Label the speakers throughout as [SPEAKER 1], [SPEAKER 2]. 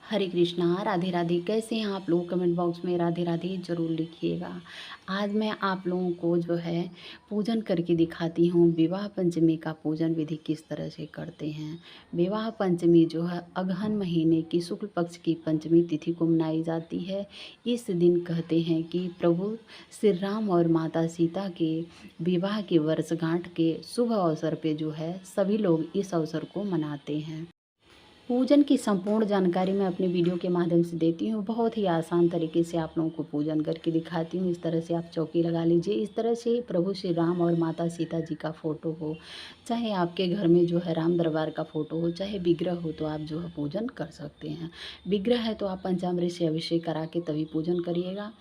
[SPEAKER 1] हरे कृष्णा, राधे राधे। कैसे हैं आप लोग? कमेंट बॉक्स में राधे राधे ज़रूर लिखिएगा। आज मैं आप लोगों को जो है पूजन करके दिखाती हूँ, विवाह पंचमी का पूजन विधि किस तरह से करते हैं। विवाह पंचमी जो है अगहन महीने की शुक्ल पक्ष की पंचमी तिथि को मनाई जाती है। इस दिन कहते हैं कि प्रभु श्री राम और माता सीता के विवाह की वर्षगांठ के शुभ अवसर पे जो है सभी लोग इस अवसर को मनाते हैं। पूजन की संपूर्ण जानकारी मैं अपने वीडियो के माध्यम से देती हूँ। बहुत ही आसान तरीके से आप लोगों को पूजन करके दिखाती हूँ। इस तरह से आप चौकी लगा लीजिए। इस तरह से प्रभु श्री राम और माता सीता जी का फ़ोटो हो, चाहे आपके घर में जो है राम दरबार का फ़ोटो हो, चाहे विग्रह हो, तो आप जो है पूजन कर सकते हैं। विग्रह है तो आप पंचामृत से अभिषेक करा के तभी पूजन करिएगा।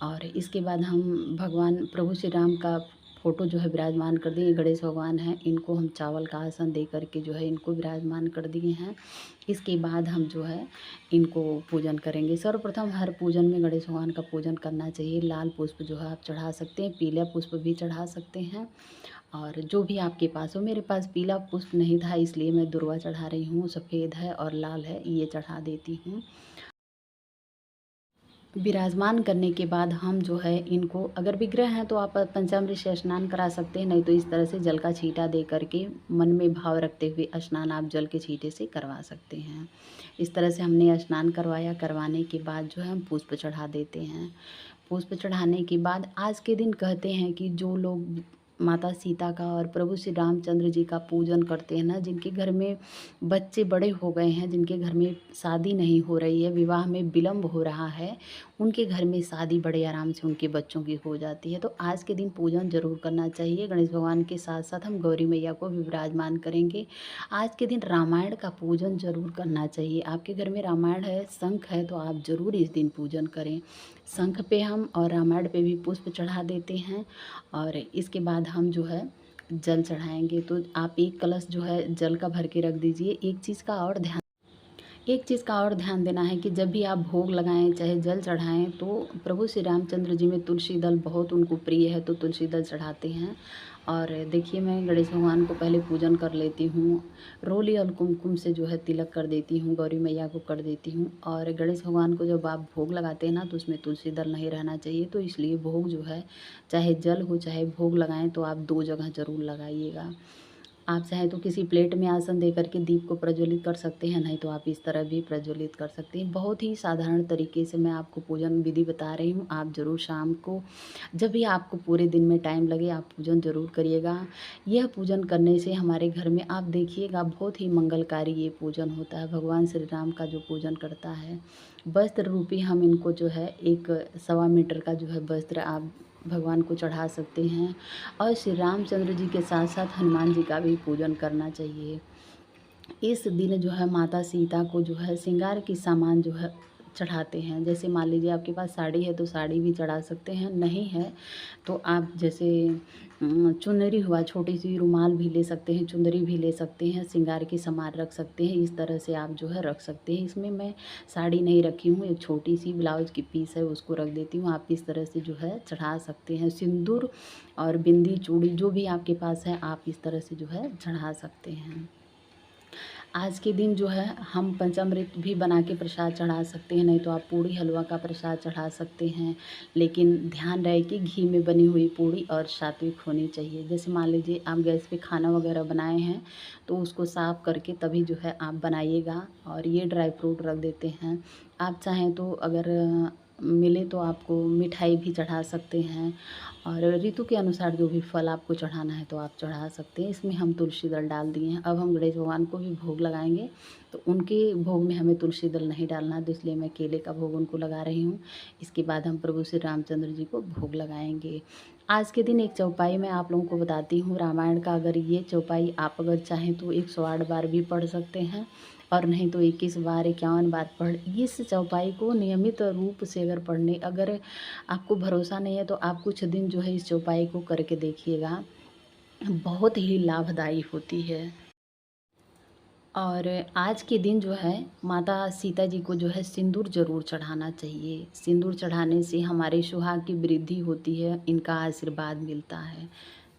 [SPEAKER 1] और इसके बाद हम भगवान प्रभु श्री राम का फ़ोटो जो है विराजमान कर दिए। गणेश भगवान हैं, इनको हम चावल का आसन दे करके जो है इनको विराजमान कर दिए हैं। इसके बाद हम जो है इनको पूजन करेंगे। सर्वप्रथम हर पूजन में गणेश भगवान का पूजन करना चाहिए। लाल पुष्प जो है आप चढ़ा सकते हैं, पीला पुष्प भी चढ़ा सकते हैं, और जो भी आपके पास हो। मेरे पास पीला पुष्प नहीं था, इसलिए मैं दुर्वा चढ़ा रही हूँ। सफ़ेद है और लाल है, ये चढ़ा देती हूँ। विराजमान करने के बाद हम जो है इनको, अगर विग्रह हैं तो आप पंचामृत से स्नान करा सकते हैं, नहीं तो इस तरह से जल का छींटा दे करके मन में भाव रखते हुए स्नान आप जल के छींटे से करवा सकते हैं। इस तरह से हमने स्नान करवाया। करवाने के बाद जो है हम पुष्प चढ़ा देते हैं। पुष्प चढ़ाने के बाद आज के दिन कहते हैं कि जो लोग माता सीता का और प्रभु श्री रामचंद्र जी का पूजन करते हैं ना, जिनके घर में बच्चे बड़े हो गए हैं, जिनके घर में शादी नहीं हो रही है, विवाह में विलम्ब हो रहा है, उनके घर में शादी बड़े आराम से उनके बच्चों की हो जाती है। तो आज के दिन पूजन ज़रूर करना चाहिए। गणेश भगवान के साथ साथ हम गौरी मैया को भी विराजमान करेंगे। आज के दिन रामायण का पूजन ज़रूर करना चाहिए। आपके घर में रामायण है, शंख है, तो आप ज़रूर इस दिन पूजन करें। शंख पे हम और रामायण पे भी पुष्प चढ़ा देते हैं। और इसके बाद हम जो है जल चढ़ाएंगे। तो आप एक कलश जो है जल का भर के रख दीजिए। एक चीज़ का और ध्यान देना है कि जब भी आप भोग लगाएं, चाहे जल चढ़ाएं, तो प्रभु श्री रामचंद्र जी में तुलसी दल बहुत उनको प्रिय है, तो तुलसी दल चढ़ाते हैं। और देखिए, मैं गणेश भगवान को पहले पूजन कर लेती हूँ। रोली और कुमकुम से जो है तिलक कर देती हूँ, गौरी मैया को कर देती हूँ। और गणेश भगवान को जब आप भोग लगाते हैं ना, तो उसमें तुलसी दल नहीं रहना चाहिए, तो इसलिए भोग जो है, चाहे जल हो चाहे भोग लगाएं, तो आप 2 जगह ज़रूर लगाइएगा। आप चाहें तो किसी प्लेट में आसन दे करके दीप को प्रज्वलित कर सकते हैं, नहीं तो आप इस तरह भी प्रज्वलित कर सकते हैं। बहुत ही साधारण तरीके से मैं आपको पूजन विधि बता रही हूँ। आप ज़रूर शाम को, जब भी आपको पूरे दिन में टाइम लगे, आप पूजन ज़रूर करिएगा। यह पूजन करने से हमारे घर में, आप देखिएगा, बहुत ही मंगलकारी ये पूजन होता है। भगवान श्री राम का जो पूजन करता है, वस्त्र रूपी हम इनको जो है 1 सवा मीटर का जो है वस्त्र आप भगवान को चढ़ा सकते हैं। और श्री रामचंद्र जी के साथ साथ हनुमान जी का भी पूजन करना चाहिए। इस दिन जो है माता सीता को जो है श्रृंगार की सामान जो है चढ़ाते हैं। जैसे मान लीजिए आपके पास साड़ी है तो साड़ी भी चढ़ा सकते हैं, नहीं है तो आप जैसे चुनरी हुआ, छोटी सी रुमाल भी ले सकते हैं, चुंदरी भी ले सकते हैं, श्रृंगार की सामान रख सकते हैं। इस तरह से आप जो है रख सकते हैं। इसमें मैं साड़ी नहीं रखी हूँ, एक छोटी सी ब्लाउज की पीस है, उसको रख देती हूँ। आप इस तरह से जो है चढ़ा सकते हैं। सिंदूर और बिंदी चूड़ी जो भी आपके पास है, आप इस तरह से जो है चढ़ा सकते हैं। आज के दिन जो है हम पंचामृत भी बना के प्रसाद चढ़ा सकते हैं, नहीं तो आप पूड़ी हलवा का प्रसाद चढ़ा सकते हैं। लेकिन ध्यान रहे कि घी में बनी हुई पूड़ी और सात्विक होनी चाहिए। जैसे मान लीजिए आप गैस पे खाना वगैरह बनाए हैं, तो उसको साफ़ करके तभी जो है आप बनाइएगा। और ये ड्राई फ्रूट रख देते हैं। आप चाहें तो अगर मिले तो आपको मिठाई भी चढ़ा सकते हैं। और ऋतु के अनुसार जो भी फल आपको चढ़ाना है तो आप चढ़ा सकते हैं। इसमें हम तुलसी दल डाल दिए हैं। अब हम गणेश भगवान को भी भोग लगाएंगे, तो उनके भोग में हमें तुलसी दल नहीं डालना, तो इसलिए मैं केले का भोग उनको लगा रही हूँ। इसके बाद हम प्रभु श्री रामचंद्र जी को भोग लगाएंगे। आज के दिन एक चौपाई मैं आप लोगों को बताती हूँ रामायण का। अगर ये चौपाई आप अगर चाहें तो 108 बार भी पढ़ सकते हैं, और नहीं तो 21 बार 51 बार पढ़, इस चौपाई को नियमित रूप से अगर आपको भरोसा नहीं है तो आप कुछ दिन जो है इस चौपाई को करके देखिएगा। बहुत ही लाभदायी होती है। और आज के दिन जो है माता सीता जी को जो है सिंदूर ज़रूर चढ़ाना चाहिए। सिंदूर चढ़ाने से हमारे सुहाग की वृद्धि होती है, इनका आशीर्वाद मिलता है।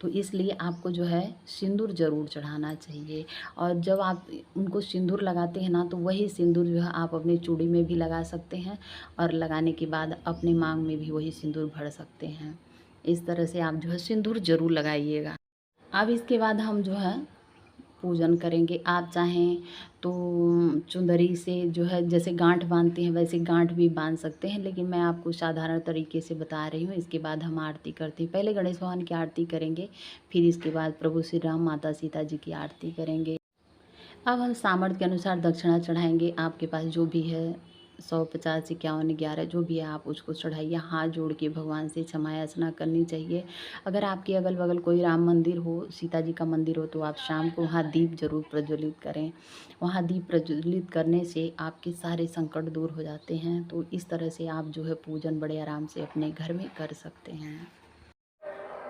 [SPEAKER 1] तो इसलिए आपको जो है सिंदूर ज़रूर चढ़ाना चाहिए। और जब आप उनको सिंदूर लगाते हैं ना, तो वही सिंदूर जो है आप अपनी चूड़ी में भी लगा सकते हैं और लगाने के बाद अपने मांग में भी वही सिंदूर भर सकते हैं। इस तरह से आप जो है सिंदूर ज़रूर लगाइएगा। अब इसके बाद हम जो है पूजन करेंगे। आप चाहें तो चुंदरी से जो है जैसे गांठ बांधते हैं वैसे गांठ भी बांध सकते हैं, लेकिन मैं आपको साधारण तरीके से बता रही हूँ। इसके बाद हम आरती करते हैं। पहले गणेश भगवान की आरती करेंगे, फिर इसके बाद प्रभु श्री राम माता सीता जी की आरती करेंगे। अब हम सामर्थ्य के अनुसार दक्षिणा चढ़ाएंगे। आपके पास जो भी है 100, 50, 51, 11 जो भी है आप उसको चढ़ाइए। हाथ जोड़ के भगवान से क्षमा याचना करनी चाहिए। अगर आपके अगल बगल कोई राम मंदिर हो, सीता जी का मंदिर हो, तो आप शाम को वहाँ दीप जरूर प्रज्वलित करें। वहाँ दीप प्रज्वलित करने से आपके सारे संकट दूर हो जाते हैं। तो इस तरह से आप जो है पूजन बड़े आराम से अपने घर में कर सकते हैं।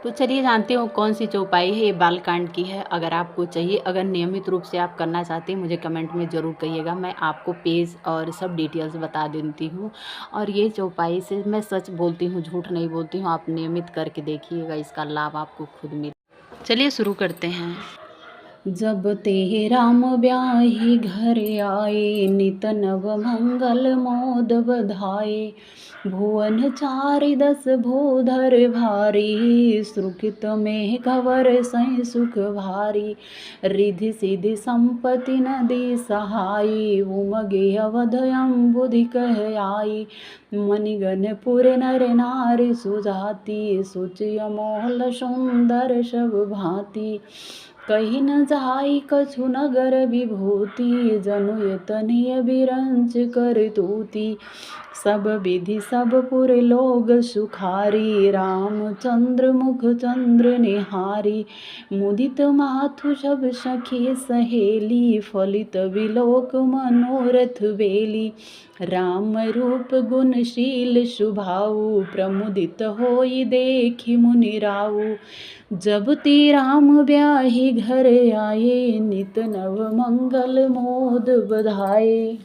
[SPEAKER 1] तो चलिए जानते हो कौन सी चौपाई है। ये बालकांड की है। अगर आपको चाहिए, अगर नियमित रूप से आप करना चाहते हैं, मुझे कमेंट में ज़रूर कहिएगा। मैं आपको पेज और सब डिटेल्स बता देती हूँ। और ये चौपाई से मैं सच बोलती हूँ, झूठ नहीं बोलती हूँ। आप नियमित करके देखिएगा, इसका लाभ आपको खुद मिले। चलिए शुरू करते हैं। जब ते राम ब्याही घर आए, नित नव मंगल मोद बधाए। भुवन चारि 10 भूधर भारी, सुकृत में कवर सै सुख भारी। रिधि सिधि संपत्ति नदी सहाई, उमगे अवध अम्बुधि कह आई। मणिगण पुर नर नारी सुजाति, सुचि अमोल सुंदर सब भांति। कही न जाई कछु नगर विभूति, जनु यतनीय बिरंच कर तूती। सब विधि सब पुर लोग सुखारी, रामचंद्र मुख चंद्र निहारी। मुदित माथु सब सखी सहेली, फलित विलोक मनोरथ बेली। राम रूप गुणशील शुभाऊ, प्रमुदित होई देखि मुनि राऊ। जब ते राम ब्याही घर आए, नित नव मंगल मोद बधाए।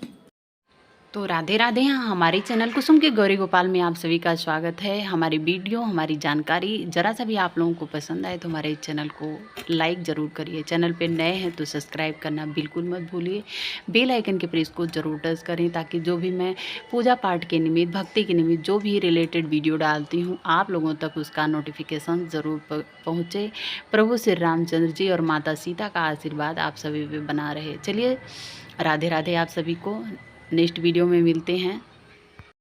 [SPEAKER 1] तो राधे राधे। हाँ, हमारे चैनल कुसुम के गौरी गोपाल में आप सभी का स्वागत है। हमारी वीडियो, हमारी जानकारी ज़रा सा भी आप लोगों को पसंद आए तो हमारे चैनल को लाइक ज़रूर करिए। चैनल पे नए हैं तो सब्सक्राइब करना बिल्कुल मत भूलिए। बेल आइकन के प्रेस को ज़रूर टच करें, ताकि जो भी मैं पूजा पाठ के निमित्त, भक्ति के निमित्त जो भी रिलेटेड वीडियो डालती हूँ, आप लोगों तक उसका नोटिफिकेशन ज़रूर पहुँचे। प्रभु श्री रामचंद्र जी और माता सीता का आशीर्वाद आप सभी पे बना रहे। चलिए राधे राधे। आप सभी को नेक्स्ट वीडियो में मिलते हैं।